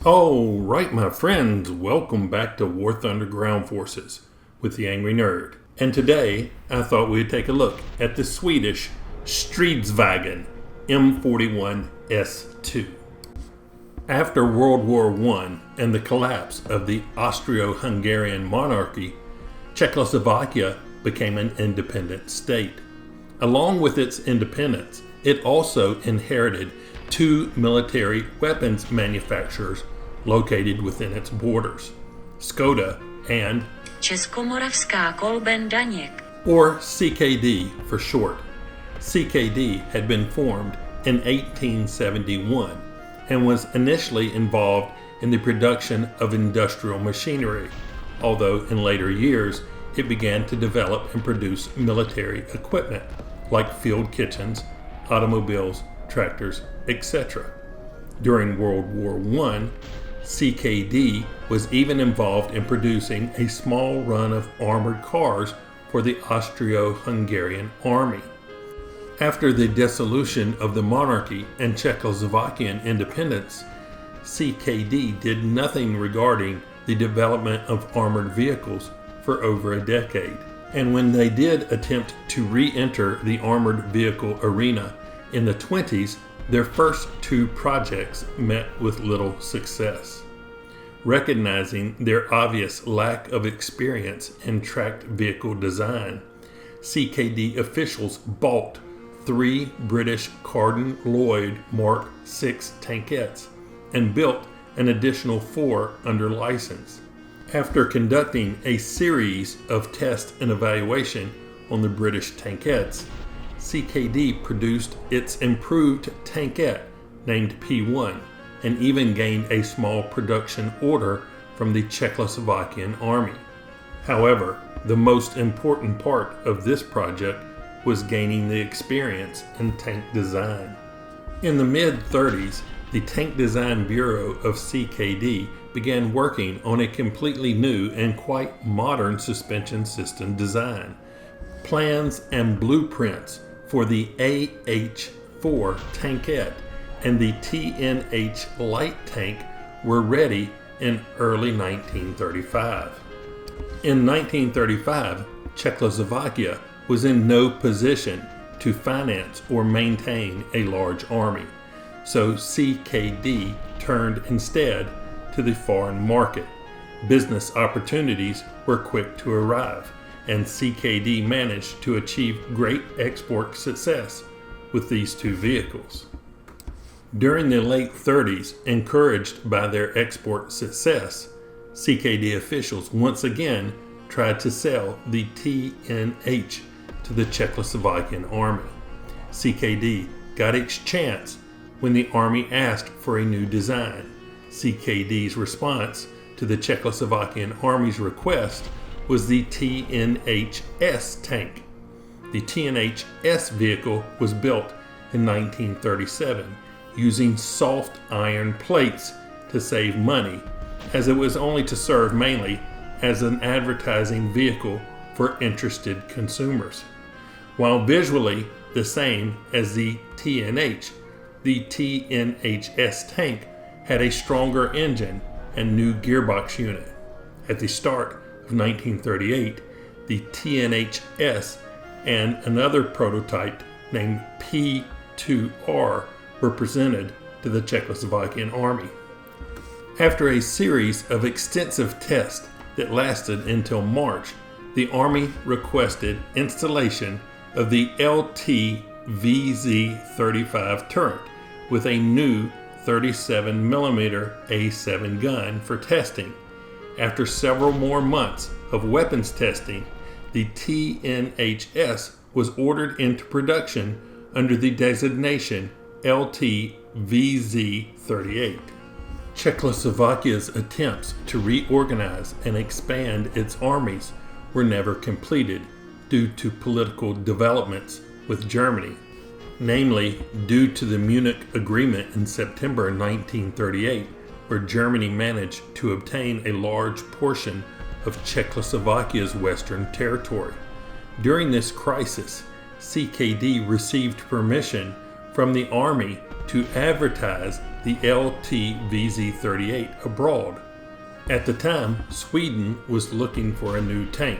All right, my friends, welcome back to War Thunder Ground Forces with the Angry Nerd. And today, I thought we'd take a look at the Swedish Stridsvagn M41S2. After World War I and the collapse of the Austro-Hungarian monarchy, Czechoslovakia became an independent state. Along with its independence, it also inherited two military weapons manufacturers located within its borders, Škoda and Českomoravská Kolben Daněk, or CKD for short. CKD had been formed in 1871 and was initially involved in the production of industrial machinery, although in later years it began to develop and produce military equipment like field kitchens, automobiles, tractors, etc. During World War I, CKD was even involved in producing a small run of armored cars for the Austro-Hungarian army. After the dissolution of the monarchy and Czechoslovakian independence, CKD did nothing regarding the development of armored vehicles for over a decade. And when they did attempt to re-enter the armored vehicle arena in the 20s, their first two projects met with little success. Recognizing their obvious lack of experience in tracked vehicle design, CKD officials bought 3 British Carden Loyd Mark VI tankettes and built an additional 4 under license. After conducting a series of tests and evaluation on the British tankettes, CKD produced its improved tankette named P1 and even gained a small production order from the Czechoslovakian army. However, the most important part of this project was gaining the experience in tank design. In the mid-30s, the Tank Design Bureau of CKD began working on a completely new and quite modern suspension system design. Plans and blueprints for the AH-4 tankette and the TNH light tank were ready in early 1935. In 1935, Czechoslovakia was in no position to finance or maintain a large army, so CKD turned instead to the foreign market. Business opportunities were quick to arrive, and CKD managed to achieve great export success with these two vehicles. During the late 30s, encouraged by their export success, CKD officials once again tried to sell the TNH to the Czechoslovakian army. CKD got its chance when the army asked for a new design. CKD's response to the Czechoslovakian army's request was the TNH-S tank. The TNH-S vehicle was built in 1937 using soft iron plates to save money, as it was only to serve mainly as an advertising vehicle for interested consumers. While visually the same as the TNH, the TNH-S tank had a stronger engine and new gearbox unit. At the start of 1938, the TNH-S and another prototype named P2R were presented to the Czechoslovakian army. After a series of extensive tests that lasted until March, the army requested installation of the LT-VZ-35 turret with a new 37mm A7 gun for testing. After several more months of weapons testing, the TNH-S was ordered into production under the designation LT-VZ-38. Czechoslovakia's attempts to reorganize and expand its armies were never completed due to political developments with Germany, namely due to the Munich Agreement in September 1938, where Germany managed to obtain a large portion of Czechoslovakia's western territory. During this crisis, CKD received permission from the army to advertise the LT-VZ-38 abroad. At the time, Sweden was looking for a new tank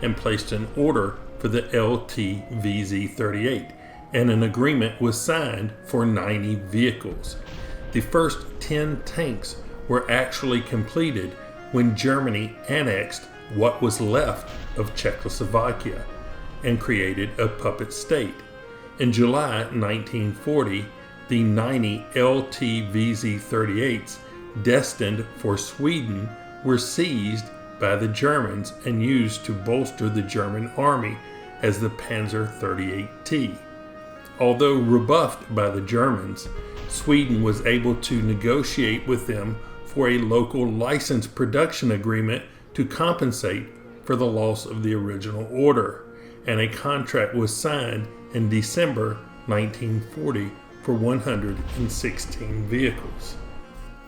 and placed an order for the LT-VZ-38, and an agreement was signed for 90 vehicles. The first 10 tanks were actually completed when Germany annexed what was left of Czechoslovakia and created a puppet state. In July 1940, the 90 LT-VZ-38s destined for Sweden were seized by the Germans and used to bolster the German army as the Panzer 38T. Although rebuffed by the Germans, Sweden was able to negotiate with them for a local license production agreement to compensate for the loss of the original order, and a contract was signed in December 1940 for 116 vehicles.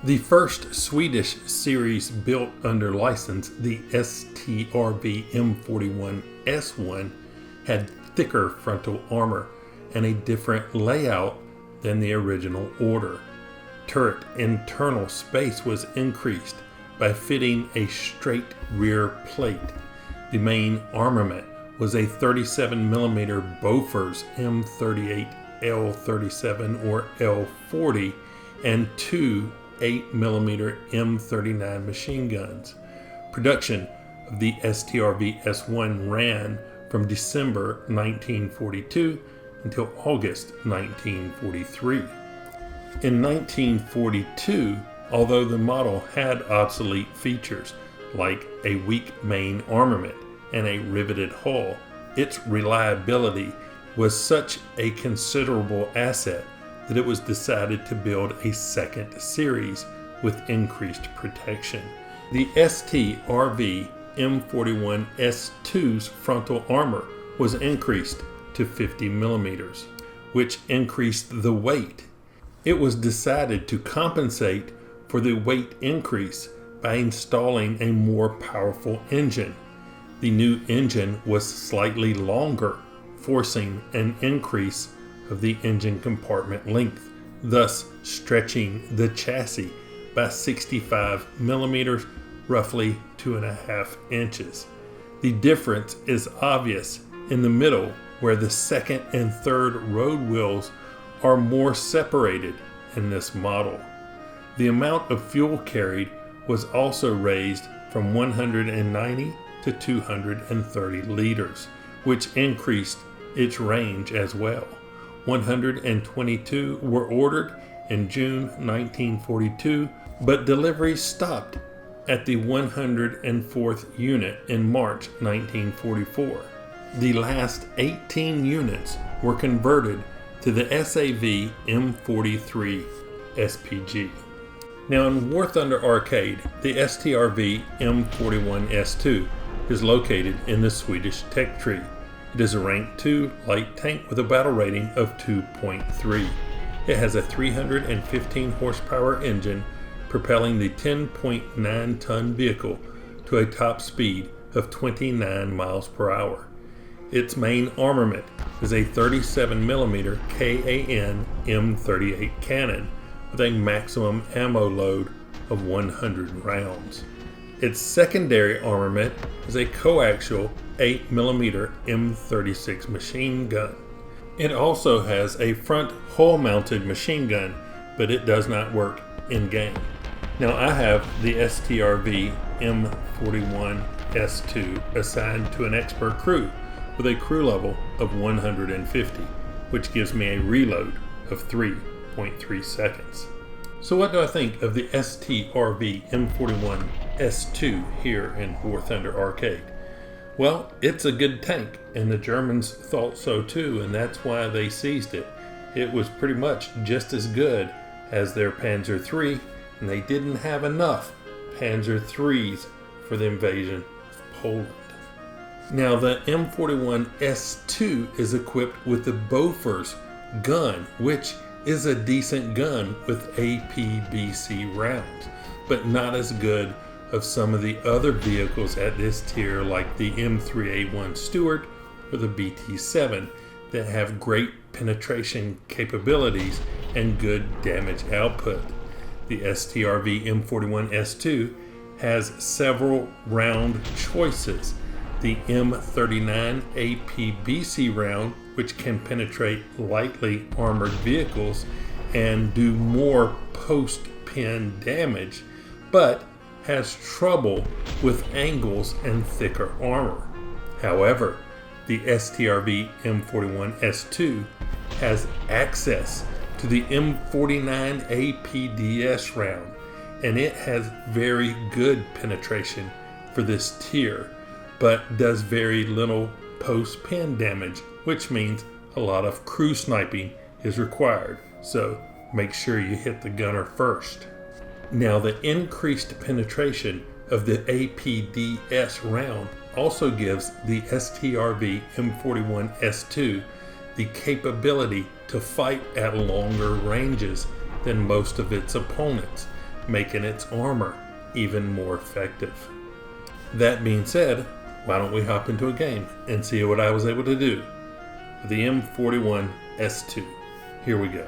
The first Swedish series built under license, the Strv M41S1, had thicker frontal armor and a different layout than the original order. Turret internal space was increased by fitting a straight rear plate. The main armament was a 37mm Bofors M38 L37 or L40 and two 8mm M39 machine guns. Production of the Strv S1 ran from December 1942 until August 1943. In 1942, although the model had obsolete features like a weak main armament and a riveted hull, its reliability was such a considerable asset that it was decided to build a second series with increased protection. The Strv M41S2's frontal armor was increased to 50mm, which increased the weight. It was decided to compensate for the weight increase by installing a more powerful engine. The new engine was slightly longer, forcing an increase of the engine compartment length, thus stretching the chassis by 65mm, roughly 2.5 inches. The difference is obvious in the middle, where the second and third road wheels are more separated in this model. The amount of fuel carried was also raised from 190 to 230 liters, which increased its range as well. 122 were ordered in June 1942, but deliveries stopped at the 104th unit in March 1944. The last 18 units were converted to the SAV M43 SPG. Now in War Thunder Arcade, the Strv M41S2 is located in the Swedish tech tree. It is a rank 2 light tank with a battle rating of 2.3. It has a 315 horsepower engine propelling the 10.9 ton vehicle to a top speed of 29 miles per hour. Its main armament is a 37mm KAN M38 cannon with a maximum ammo load of 100 rounds. Its secondary armament is a coaxial 8mm M36 machine gun. It also has a front hull-mounted machine gun, but it does not work in-game. Now I have the Strv M41S2 assigned to an expert crew with a crew level of 150, which gives me a reload of 3.3 seconds. So what do I think of the Strv M41S2 here in War Thunder Arcade? Well, it's a good tank, and the Germans thought so too, and that's why they seized it. It was pretty much just as good as their Panzer III, and they didn't have enough Panzer IIIs for the invasion of Poland. Now the M41S2 is equipped with the Bofors gun, which is a decent gun with APBC rounds, but not as good of some of the other vehicles at this tier like the M3A1 Stuart or the BT7 that have great penetration capabilities and good damage output. The STRV M41S2 has several round choices. The M39 APBC round, which can penetrate lightly armored vehicles and do more post-pin damage, but has trouble with angles and thicker armor. However, the STRV M41S2 has access to the M49 APDS round, and it has very good penetration for this tier, but does very little post-pin damage, which means a lot of crew sniping is required, so make sure you hit the gunner first. Now, the increased penetration of the APDS round also gives the STRV M41S2 the capability to fight at longer ranges than most of its opponents, making its armor even more effective. That being said, why don't we hop into a game and see what I was able to do with the M41S2. Here we go.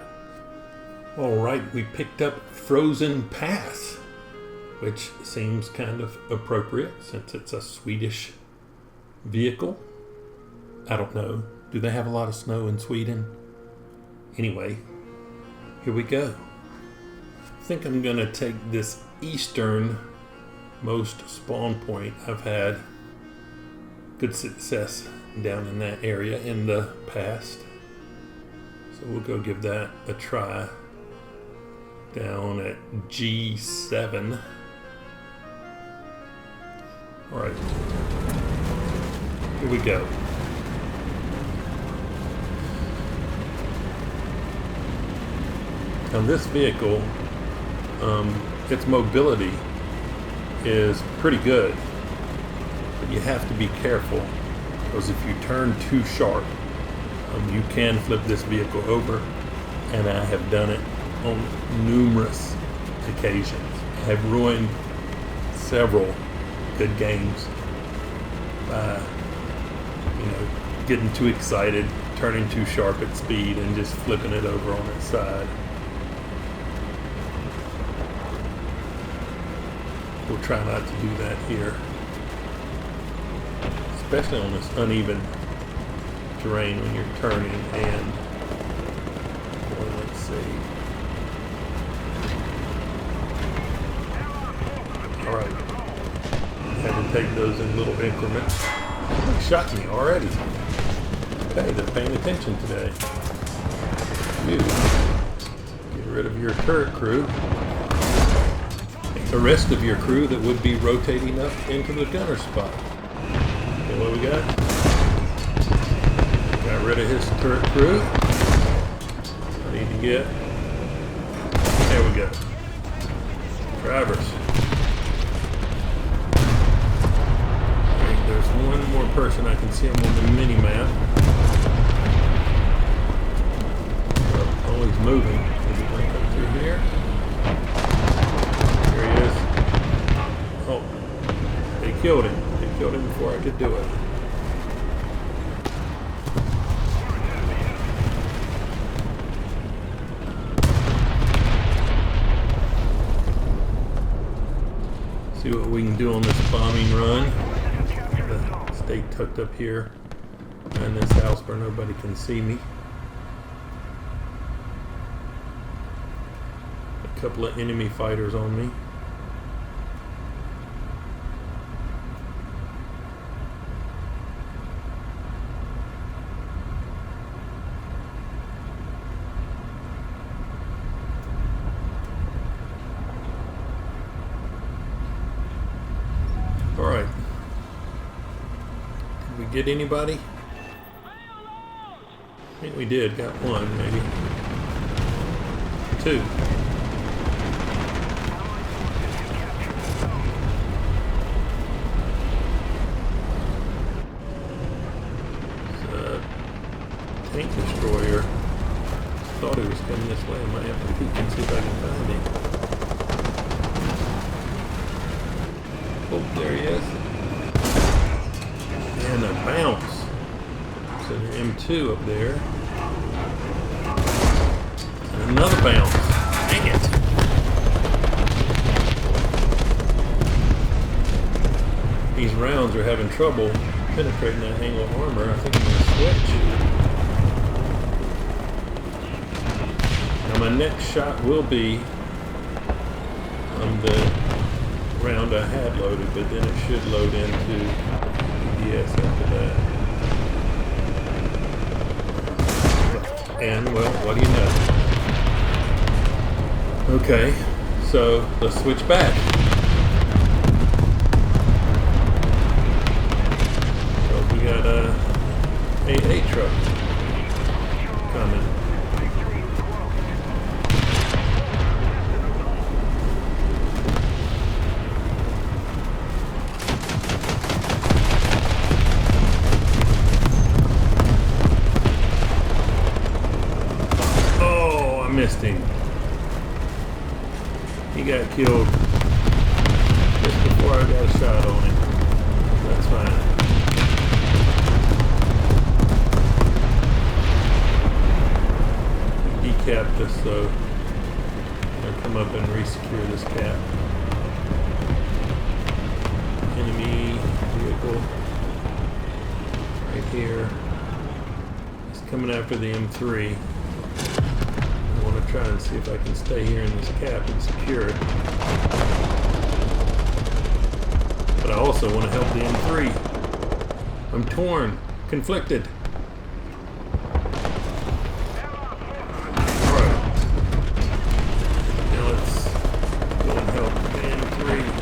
Alright, we picked up Frozen Pass, which seems kind of appropriate since it's a Swedish vehicle. I don't know. Do they have a lot of snow in Sweden? Anyway, here we go. I think I'm going to take this easternmost spawn point. I've had good success down in that area in the past. So we'll go give that a try down at G7. Alright, here we go. Now this vehicle, its mobility is pretty good, but you have to be careful because if you turn too sharp, you can flip this vehicle over, and I have done it on numerous occasions. I have ruined several good games by, getting too excited, turning too sharp at speed, and just flipping it over on its side. We'll try not to do that here, especially on this uneven terrain when you're turning. And let's see. Alright, had to take those in little increments. They shot me already. Okay, they're paying attention today. Phew. Get rid of your turret crew. The rest of your crew that would be rotating up into the gunner spot. Okay, what we got? Got rid of his turret crew. I need to get... There we go. Drivers. Okay, there's one more person. I can see him on the mini-map. Oh, he's moving. Is he going to come through here? Oh, they killed him. They killed him before I could do it. See what we can do on this bombing run. Stay tucked up here in this house where nobody can see me. A couple of enemy fighters on me. Alright. Did we get anybody? I think we did. Got one, maybe. Two. Tank destroyer. Thought he was coming this way. I might have to peek and see if I can find him. Oh, there he is. And a bounce. So there's M2 up there. And another bounce. Dang it. these rounds are having trouble penetrating that angle armor. I think I'm going to switch. Now my next shot will be on the round I had loaded, but then it should load into EDS after that. And, well, what do you know? Okay, so let's switch back. So we got a 8 truck coming. Missed him. He got killed just before I got a shot on him. That's fine. He decapped us, so I'll come up and re-secure this cap. Enemy vehicle right here. He's coming after the M3. Try and see if I can stay here in this cap and secure it. But I also want to help the M3. I'm torn, conflicted. Alright. Now let's go and help the M3.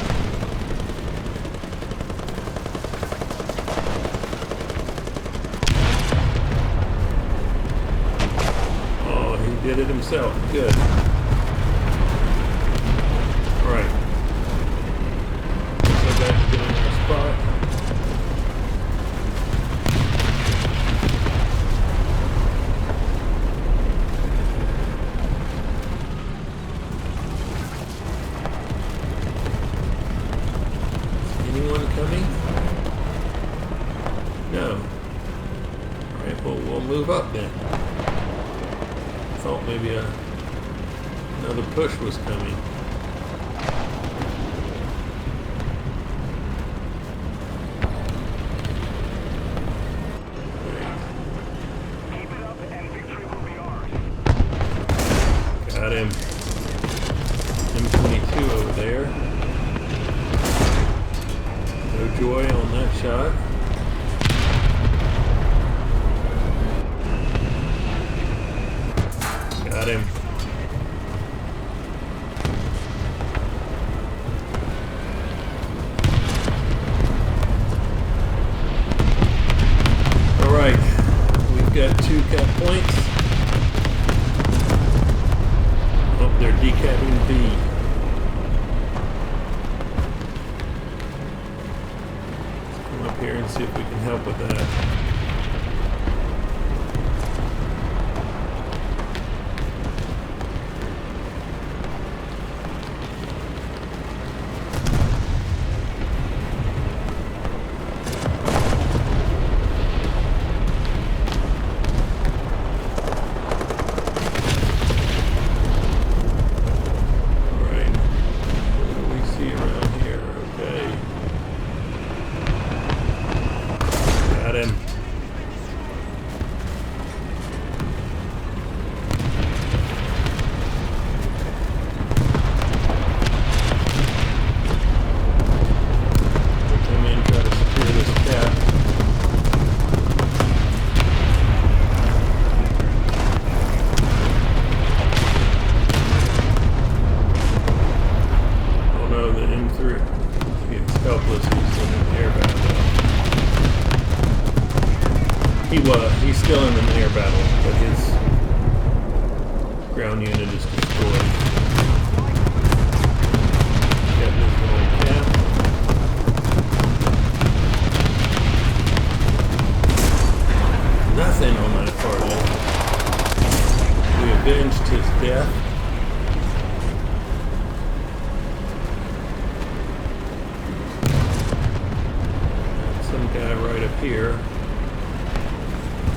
Did it himself. Good. Alright. So back to get in our spot. Is anyone coming? No. Alright, well, we'll move up then. Thought maybe another push was coming. Keep it up and victory will be ours. Got him. M22 over there. No joy on that shot. Got him. Alright, we've got 2 cap points. Oh, they're decapping B. Let's come up here and see if we can help with that. He's still in an air battle, but his ground unit is destroyed. Got his little cap. Nothing on that target. We avenged his death. Some guy right up here.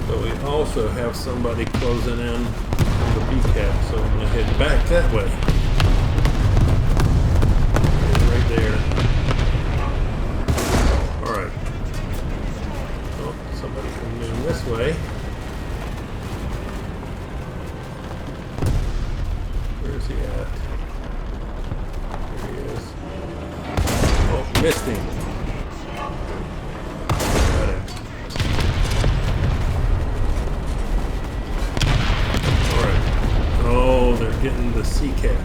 But we also have somebody closing in on the B cap, so I'm going to head back that way. Right there. getting the sea cap.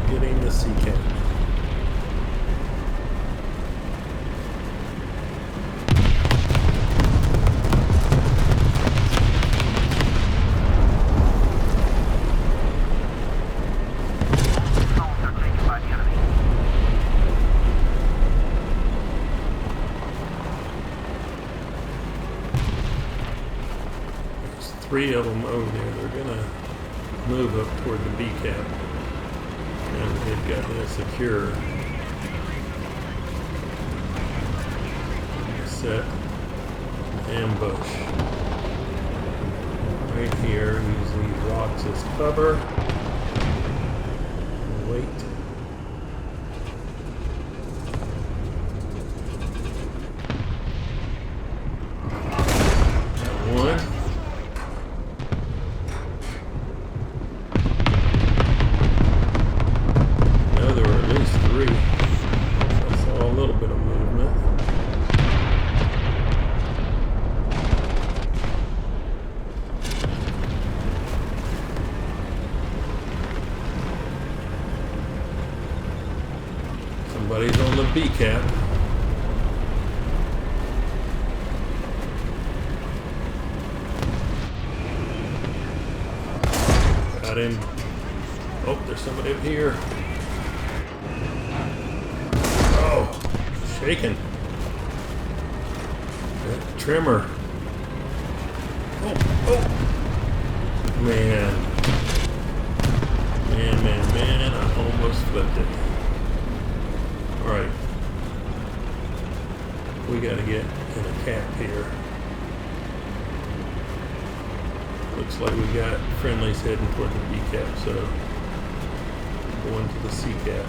You're getting the sea cap. Three of them over there. They're gonna move up toward the B cap, and they've got that secure. Set ambush right here. Use these rocks as cover. Wait. Somebody's on the B cap. Got him. Oh, there's somebody up here. Oh, shaking. That trimmer. Oh. Man. Man. I almost flipped it. Alright. We gotta get in a cap here. Looks like we got friendlies heading toward the B cap, so going to the C cap.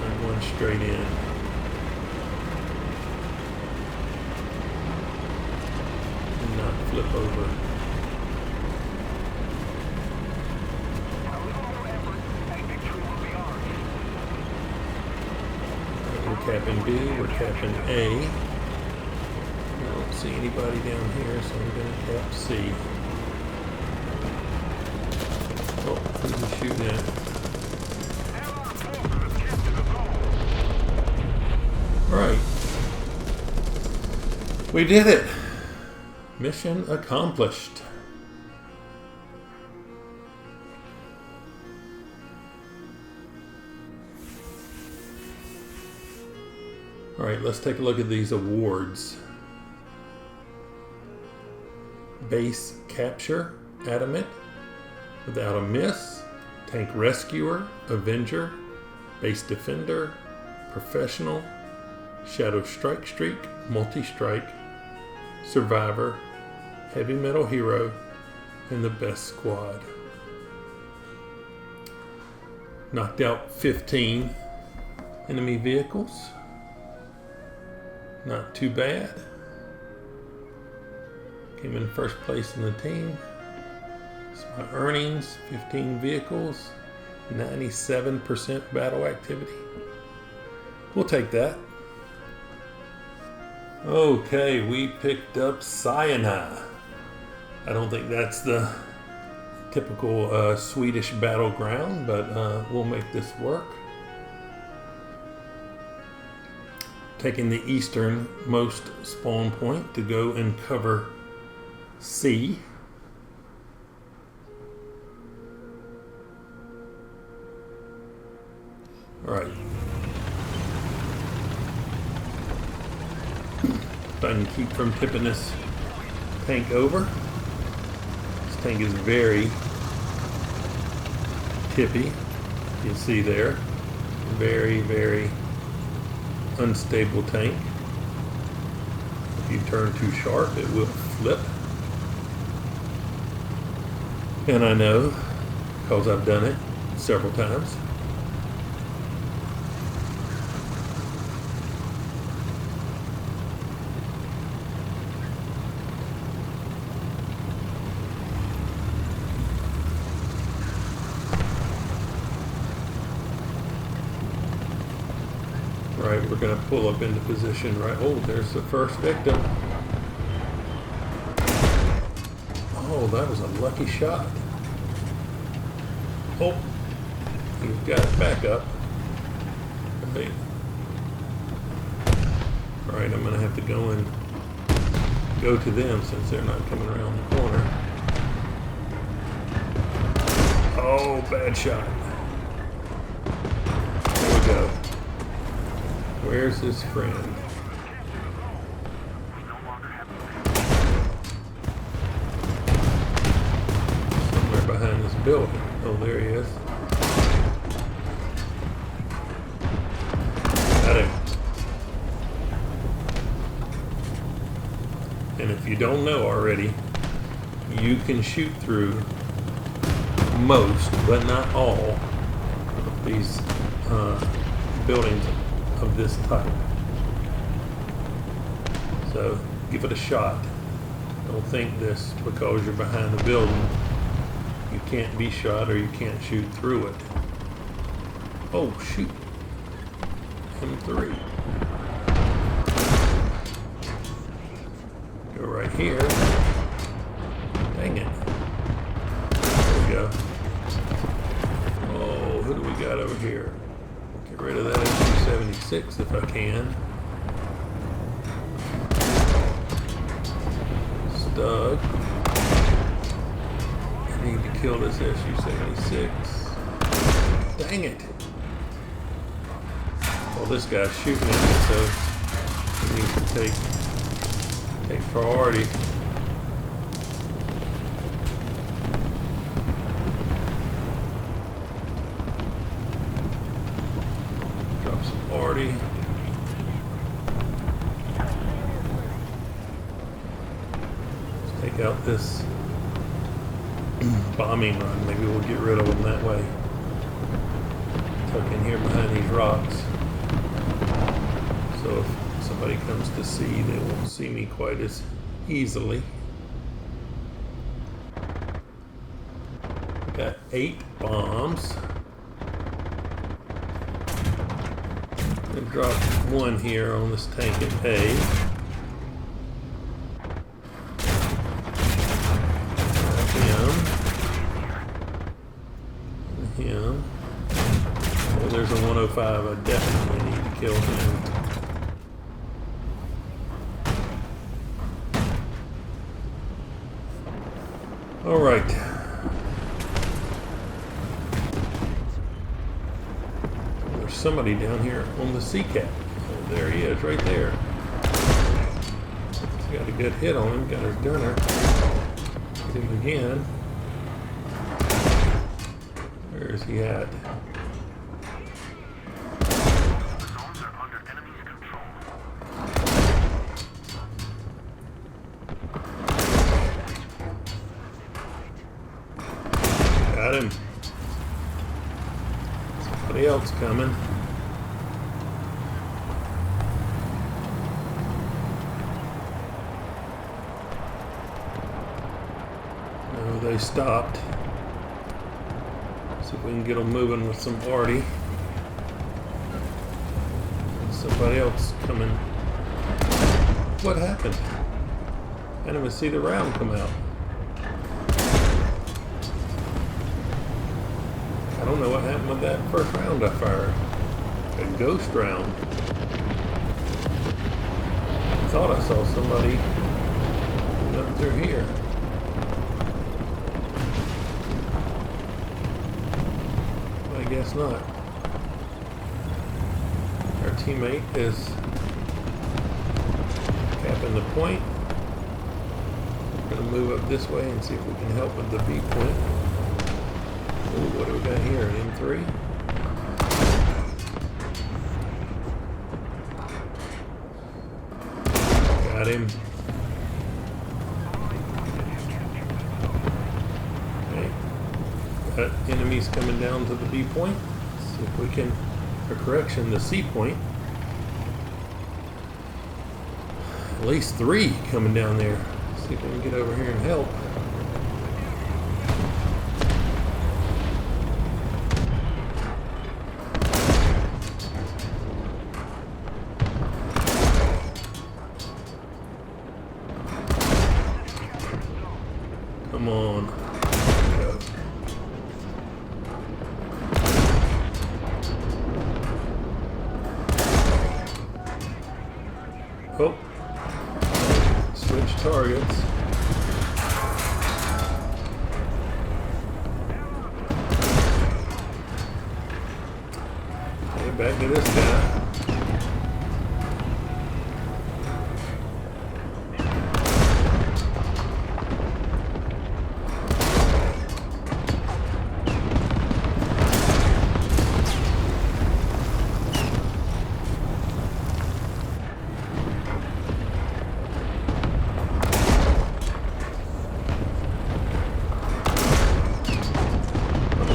I'm going straight in. And not flip over. We're capping B, we're capping A. I don't see anybody down here, so I'm going to cap C. Oh, who's he shooting at? Alright. We did it! Mission accomplished. Alright, let's take a look at these awards. Base Capture, Adamant, Without a Miss, Tank Rescuer, Avenger, Base Defender, Professional, Shadow Strike Streak, Multi-Strike, Survivor, Heavy Metal Hero, and the Best Squad. Knocked out 15 enemy vehicles. Not too bad. Came in first place in the team. It's my earnings, 15 vehicles, 97% battle activity. We'll take that. Okay, we picked up Cyanide. I don't think that's the typical Swedish battleground, but we'll make this work. Taking the easternmost spawn point to go and cover C. Alright. If I can keep from tipping this tank over. This tank is very tippy. You can see there. Very unstable tank. If you turn too sharp, it will flip. And I know, because I've done it several times. Right, we're going to pull up into position right. Oh, there's the first victim. Oh, that was a lucky shot. Oh, he's got it back up. Right. Alright, I'm going to have to go to them since they're not coming around the corner. Oh, bad shot. There we go. Where's his friend? Somewhere behind this building. Oh, there he is. Got him. And if you don't know already, you can shoot through most, but not all, of these buildings of this type. So give it a shot. Don't think this because you're behind the building you can't be shot or you can't shoot through it. Oh shoot. M3. Go right here. Dang it. There we go. Oh, who do we got over here? Get rid of that SU-76 if I can. Stug. I need to kill this SU-76. Dang it. Well, this guy's shooting at me, so he needs to take priority. Drop some priority. Let's take out this bombing run. Maybe we'll get rid of them that way. Tuck in here behind these rocks. So if somebody comes to see, they won't see me quite as easily. Got 8 bombs. I'm gonna drop one here on this tank at A. Him. Oh, there's a 105. I definitely need to kill him. All right. There's somebody down here on the C-cap. Oh, there he is, right there. He's got a good hit on him. Got his gunner. Hit him again. Where is he at? Got him. Somebody else coming. No, they stopped. See if we can get them moving with some arty. Somebody else coming. What happened? I didn't even see the round come out. I don't know what happened with that first round I fired. A ghost round. I thought I saw somebody up through here. I guess not. Our teammate is capping the point. We're going to move up this way and see if we can help with the B point. Ooh, what do we got here? An M3? Got him. Okay. Got enemies coming down to the B point. Let's see if we can, or correction, the C point. At least 3 coming down there. Let's see if we can get over here and help. Come Oh. Switch targets. Okay, back to this guy.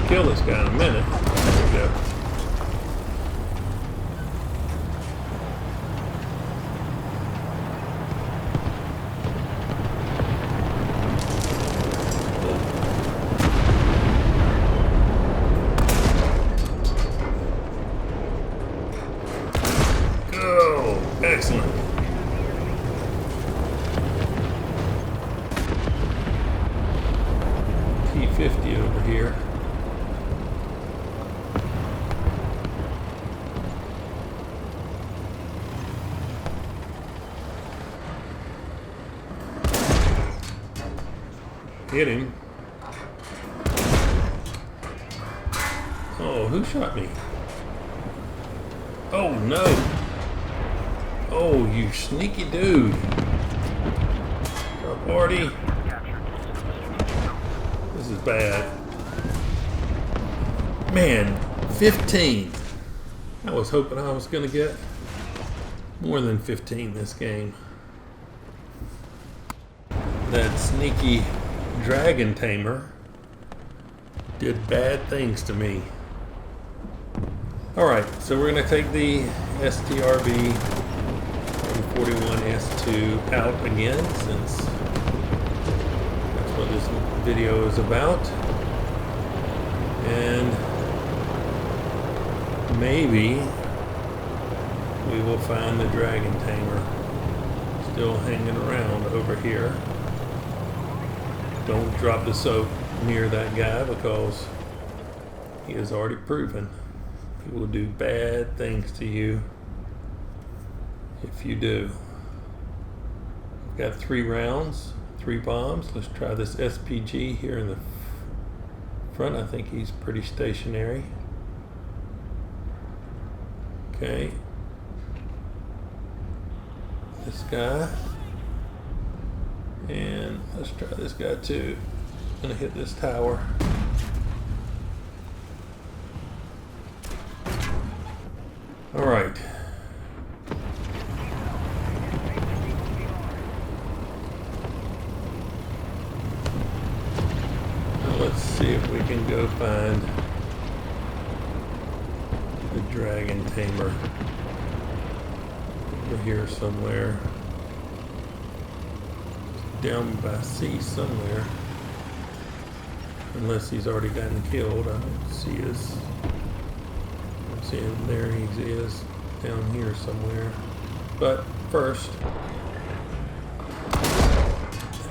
Kill this guy in a minute. There we go. Go! Excellent. T-50 over here. Hit him. Oh, who shot me? Oh no. Oh, you sneaky dude. Our party. This is bad. Man, 15. I was hoping I was gonna get more than 15 this game. That sneaky dragon tamer did bad things to me. Alright, so we're going to take the STRV 41S2 out again, since that's what this video is about. And maybe we will find the dragon tamer still hanging around over here. Don't drop the soap near that guy, because he has already proven he will do bad things to you if you do. We've got 3 rounds, 3 bombs. Let's try this SPG here in the front. I think he's pretty stationary. Okay. This guy. And let's try this guy too. I'm gonna hit this tower. All right. Now let's see if we can go find the dragon tamer over here somewhere. Down by sea somewhere, unless he's already gotten killed. I don't see his. I see him. There he is, down here somewhere. But first,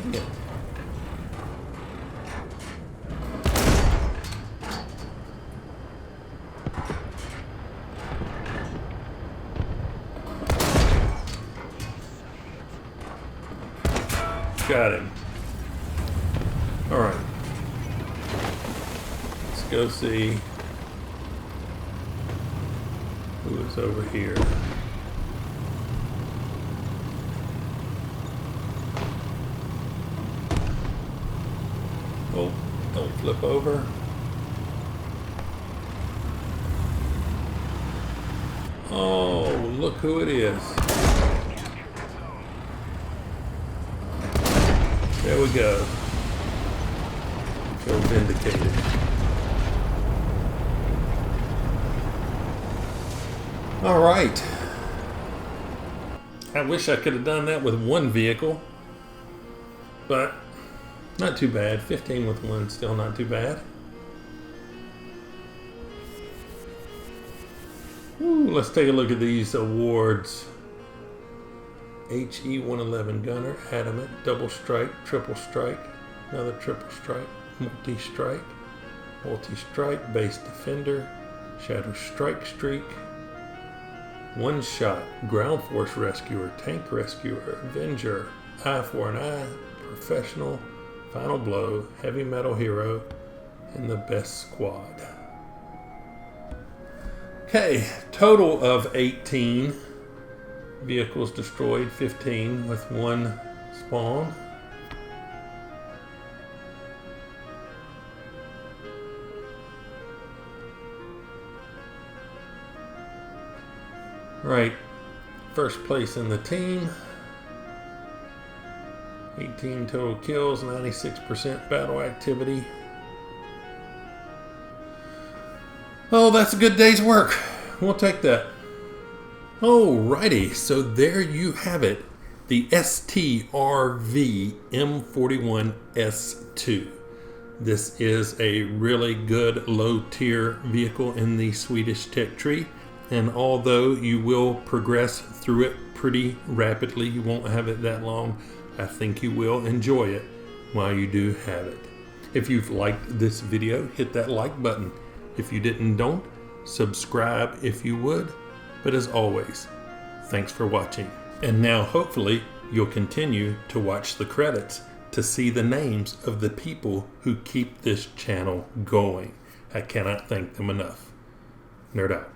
dang it. Got him. All right. Let's go see who is over here. Oh, don't flip over. Oh, look who it is. There we go. Feel vindicated. All right. I wish I could have done that with 1 vehicle, but not too bad. 15 with 1, still not too bad. Ooh, let's take a look at these awards. HE-111 gunner, adamant, double strike, triple strike, another triple strike, multi-strike, multi-strike, base defender, shadow strike streak, One Shot, Ground Force Rescuer, Tank Rescuer, Avenger, Eye for an Eye, Professional, Final Blow, Heavy Metal Hero, and the Best Squad. Okay, total of 18 vehicles destroyed, 15 with one spawn. Right, first place in the team. 18 total kills, 96% battle activity. Oh, that's a good day's work. We'll take that. Alrighty, so there you have it. The Strv M41S2. This is a really good low tier vehicle in the Swedish tech tree. And although you will progress through it pretty rapidly, you won't have it that long, I think you will enjoy it while you do have it. If you've liked this video, hit that like button. If you didn't, don't. Subscribe if you would. But as always, thanks for watching. And now hopefully you'll continue to watch the credits to see the names of the people who keep this channel going. I cannot thank them enough. Nerd out.